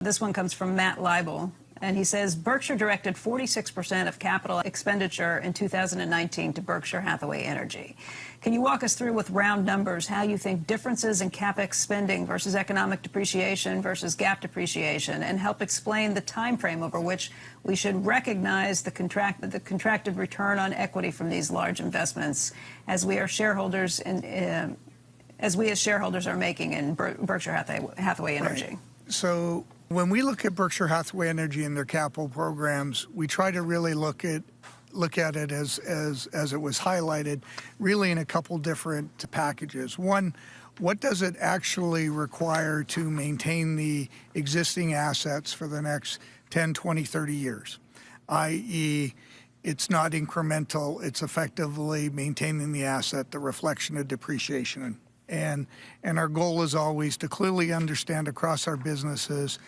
This one comes from Matt Leibel, and he says, Berkshire directed 46% of capital expenditure in 2019 to Berkshire Hathaway Energy. Can you walk us through with round numbers how you think differences in CapEx spending versus economic depreciation versus GAAP depreciation, and help explain the time frame over which we should recognize the contracted return on equity from these large investments as we are shareholders as we as shareholders are making in Berkshire Hathaway Energy? Right. So when we look at Berkshire Hathaway Energy and their capital programs, we try to really look at it as it was highlighted, really in a couple different packages. One, what does it actually require to maintain the existing assets for the next 10, 20, 30 years? i.e., it's not incremental, it's effectively maintaining the asset, the reflection of depreciation. And our goal is always to clearly understand across our businesses,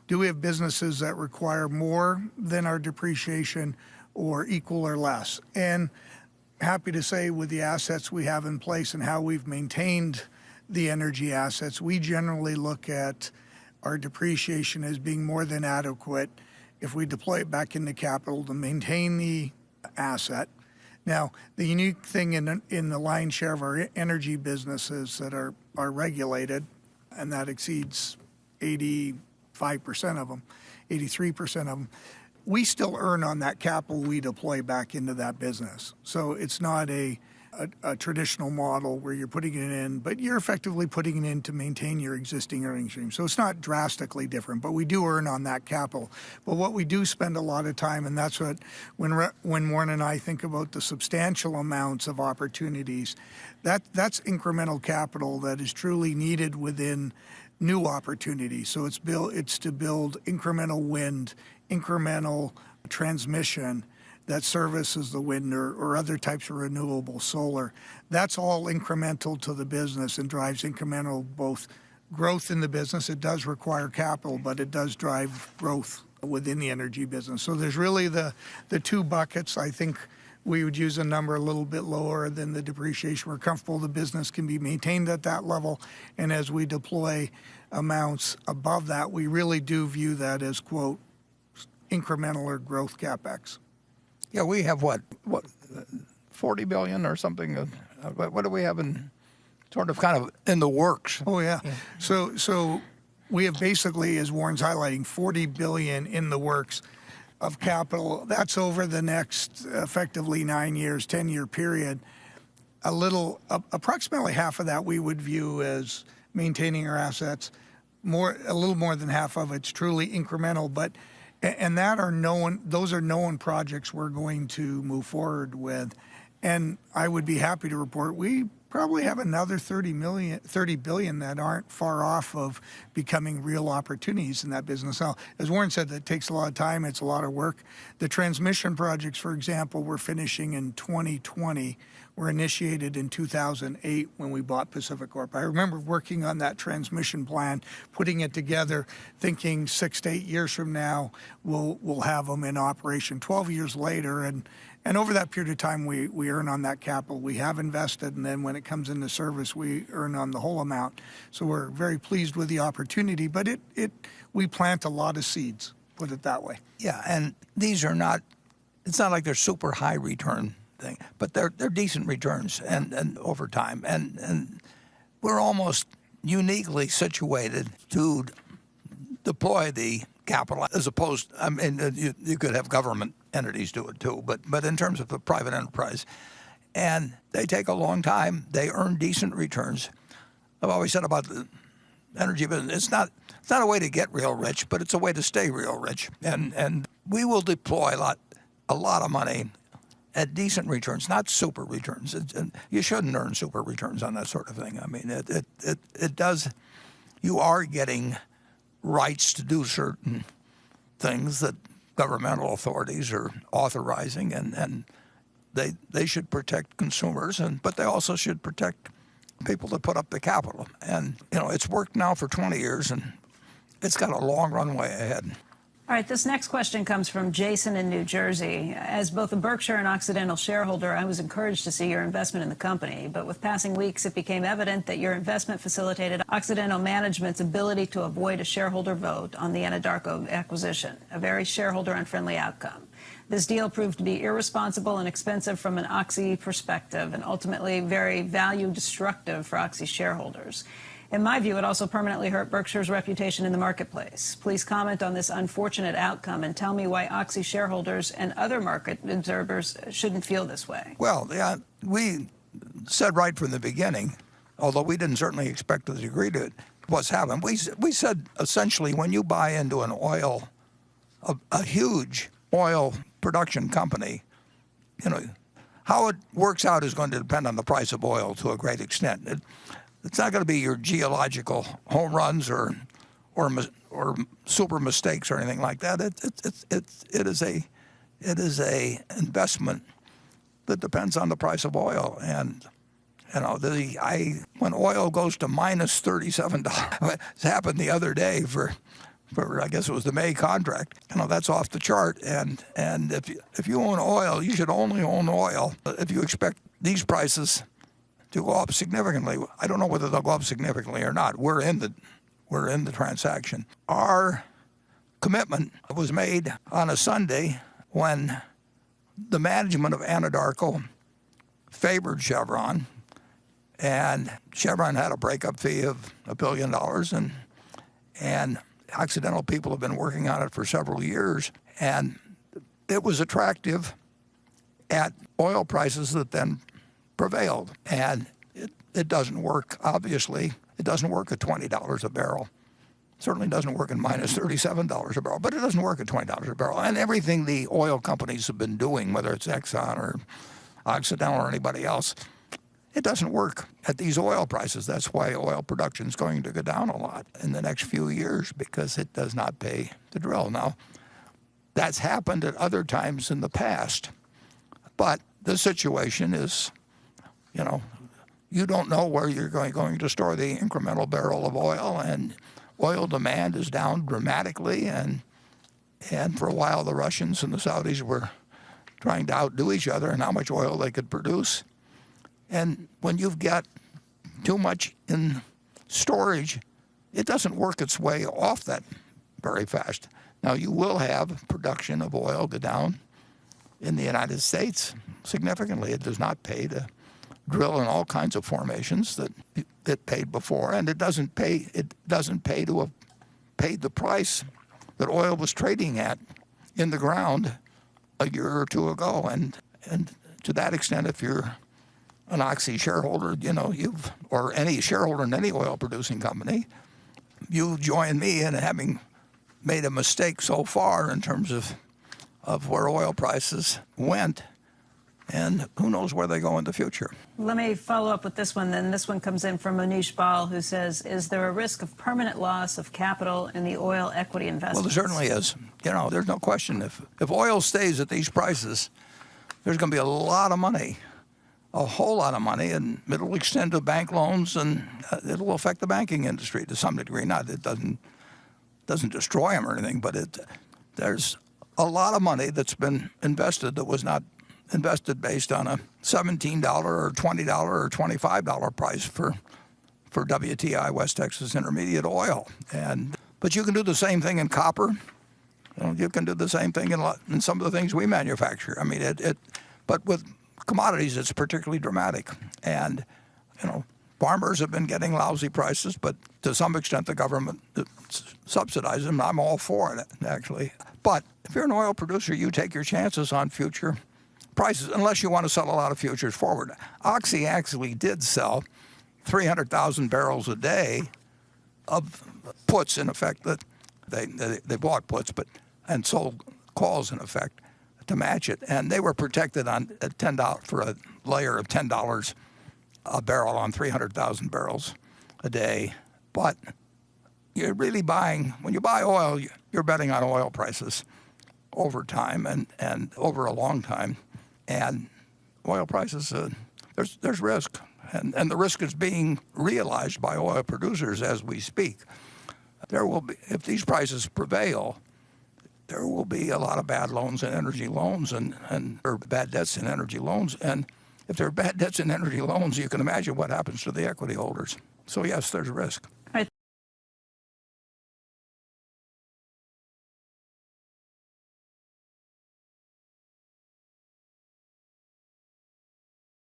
do we have businesses that require more than our depreciation or equal or less? And happy to say with the assets we have in place and how we've maintained the energy assets, we generally look at our depreciation as being more than adequate if we deploy it back into capital to maintain the asset. Now, the unique thing in the lion's share of our energy businesses that are regulated, and that exceeds 85% of them, 83% of them, we still earn on that capital we deploy back into that business. So it's not a traditional model where you're putting it in, but you're effectively putting it in to maintain your existing earnings stream. So it's not drastically different, but we do earn on that capital. But what we do spend a lot of time, and that's what, when Warren and I think about the substantial amounts of opportunities, that's incremental capital that is truly needed within new opportunities. So it's to build incremental wind, incremental transmission that services the wind or other types of renewable solar. That's all incremental to the business and drives incremental both growth in the business. It does require capital, but it does drive growth within the energy business. So there's really the two buckets. I think we would use a number a little bit lower than the depreciation. We're comfortable the business can be maintained at that level, and as we deploy amounts above that, we really do view that as, quote, incremental or growth CapEx. Yeah, we have what 40 billion or something. What do we have in sort of kind of in the works? Oh yeah. So we have basically, as Warren's highlighting, 40 billion in the works of capital. That's over the next effectively 9 years, 10-year period. Approximately half of that we would view as maintaining our assets. A little more than half of it's truly incremental, and those are known projects we're going to move forward with. And I would be happy to report we probably have another 30 billion that aren't far off of becoming real opportunities in that business. Now, as Warren said, that takes a lot of time, it's a lot of work. The transmission projects, for example, we're finishing in 2020. Were initiated in 2008 when we bought Pacific Corp. I remember working on that transmission plan, putting it together, thinking 6 to 8 years from now we'll have them in operation. 12 years later, and over that period of time we earn on that capital. We have invested, and then when it comes into service we earn on the whole amount. So we're very pleased with the opportunity, but we plant a lot of seeds, put it that way. Yeah, and these are not, it's not like they're super high return thing, but they're decent returns and over time, and we're almost uniquely situated to deploy the capital as opposed. I mean, you could have government entities do it too, but in terms of a private enterprise, and they take a long time. They earn decent returns. I've always said about the energy business, it's not a way to get real rich, but it's a way to stay real rich, and we will deploy a lot of money at decent returns, not super returns. And you shouldn't earn super returns on that sort of thing. I mean, it does. You are getting rights to do certain things that governmental authorities are authorizing, and they should protect consumers, but they also should protect people that put up the capital. And it's worked now for 20 years, and it's got a long runway ahead. All right, this next question comes from Jason in New Jersey. As both a Berkshire and Occidental shareholder, I was encouraged to see your investment in the company. But with passing weeks, it became evident that your investment facilitated Occidental management's ability to avoid a shareholder vote on the Anadarko acquisition, a very shareholder-unfriendly outcome. This deal proved to be irresponsible and expensive from an Oxy perspective and ultimately very value destructive for Oxy shareholders. In my view, it also permanently hurt Berkshire's reputation in the marketplace. Please comment on this unfortunate outcome and tell me why Oxy shareholders and other market observers shouldn't feel this way. Well, yeah, we said right from the beginning, although we didn't certainly expect to agree to it, what's happened. We said essentially when you buy into an oil, a huge oil production company, you know, how it works out is going to depend on the price of oil to a great extent. It's not going to be your geological home runs or super mistakes or anything like that. It is a investment that depends on the price of oil. And you know, when oil goes to minus $37, it's happened the other day for I guess it was the May contract. You know, that's off the chart. And if you own oil, you should only own oil if you expect these prices to go up significantly. I don't know whether they'll go up significantly or not. We're in the transaction. Our commitment was made on a Sunday when the management of Anadarko favored Chevron, and Chevron had a breakup fee of $1 billion, and Occidental people have been working on it for several years, and it was attractive at oil prices that then prevailed. And it doesn't work, obviously. It doesn't work at $20 a barrel. It certainly doesn't work at minus $37 a barrel, but it doesn't work at $20 a barrel. And everything the oil companies have been doing, whether it's Exxon or Occidental or anybody else, it doesn't work at these oil prices. That's why oil production is going to go down a lot in the next few years, because it does not pay to drill. Now, that's happened at other times in the past, but the situation is, you know, you don't know where you're going to store the incremental barrel of oil, and oil demand is down dramatically. And for a while, the Russians and the Saudis were trying to outdo each other in how much oil they could produce. And when you've got too much in storage, it doesn't work its way off that very fast. Now, you will have production of oil go down in the United States significantly. It does not pay to drill in all kinds of formations that it paid before, and it doesn't pay to have paid the price that oil was trading at in the ground a year or two ago. And to that extent, if you're an Oxy shareholder, you know, or any shareholder in any oil producing company, you join me in having made a mistake so far in terms of where oil prices went. And who knows where they go in the future. Let me follow up with this one then. This one comes in from Manish Bal, who says, is there a risk of permanent loss of capital in the oil equity investments? Well, there certainly is. You know, there's no question. If oil stays at these prices, there's going to be a lot of money, a whole lot of money, and it'll extend to bank loans, and it'll affect the banking industry to some degree. Not, it doesn't destroy them or anything, but there's a lot of money that's been invested that was not invested based on a $17 or $20 or $25 price for WTI, West Texas Intermediate oil. But you can do the same thing in copper. You can do the same thing in some of the things we manufacture. I mean, but with commodities, it's particularly dramatic. And, you know, farmers have been getting lousy prices, but to some extent the government subsidizes them. I'm all for it, actually. But if you're an oil producer, you take your chances on future prices, unless you want to sell a lot of futures forward. Oxy actually did sell 300,000 barrels a day of puts, in effect, that they bought puts, and sold calls, in effect, to match it. And they were protected at $10 for a layer of $10 a barrel on 300,000 barrels a day. But you're really buying, when you buy oil, you're betting on oil prices over time and over a long time. And oil prices, there's risk. And the risk is being realized by oil producers as we speak. There will be, if these prices prevail, there will be a lot of bad loans in energy loans or bad debts in energy loans. And if there are bad debts in energy loans, you can imagine what happens to the equity holders. So yes, there's risk.